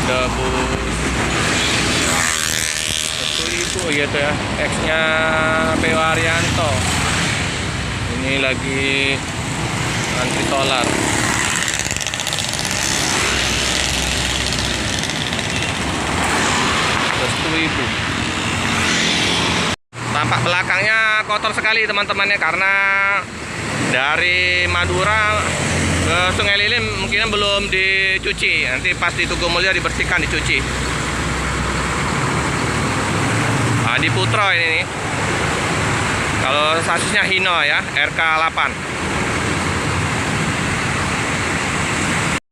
ada bus itu gitu ya, X-nya PO Haryanto. Ini lagi antri solar. Rp100.000. Tampak belakangnya kotor sekali teman-temannya, karena dari Madura ke Sungai Lilin mungkin belum dicuci. Nanti pas di Tugu Mulyo dibersihkan, dicuci. Di Putro ini nih. Kalau sasisnya Hino ya, RK8.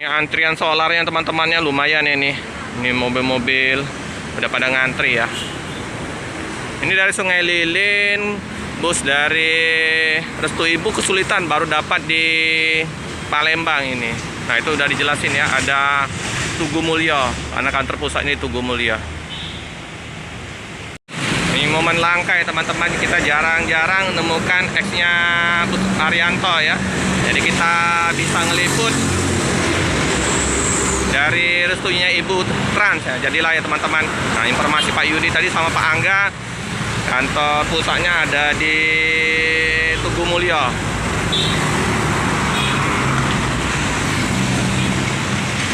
Ini antrian solarnya teman-temannya lumayan ini. Ini mobil-mobil udah pada ngantri ya. Ini dari Sungai Lilin, bus dari Restu Ibu kesulitan baru dapat di Palembang ini. Nah, itu udah dijelasin ya, ada Tugu Mulyo. Karena kantor pusat ini Tugu Mulyo. Ini momen langka ya teman-teman, kita jarang-jarang menemukan X-nya Haryanto ya. Jadi kita bisa ngeliput dari restunya Ibu Trans ya. Jadilah ya teman-teman. Nah, informasi Pak Yudi tadi sama Pak Angga, kantor pusatnya ada di Tugu Mulyo.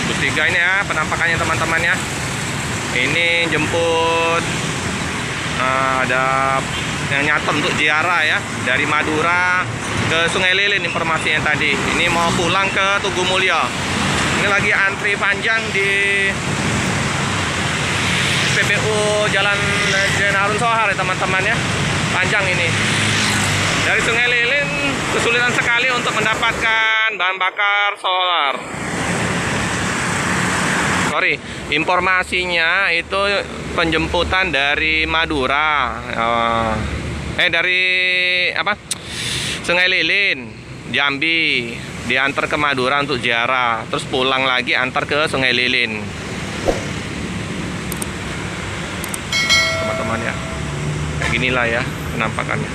Bus 3 ini ya penampakannya teman-teman ya. Ini jemput ada yang nyater untuk ziarah ya, dari Madura ke Sungai Lilin informasinya tadi. Ini mau pulang ke Tugu Mulyo. Ini lagi antri panjang di SPBU Jalan Harun Sohar ya teman-teman ya. Panjang ini. Dari Sungai Lilin kesulitan sekali untuk mendapatkan bahan bakar solar. Sorry, informasinya itu penjemputan dari Madura. Dari apa? Sungai Lilin, Jambi, diantar ke Madura untuk ziarah, terus pulang lagi antar ke Sungai Lilin. Teman-teman ya. Kayak ginilah ya penampakannya.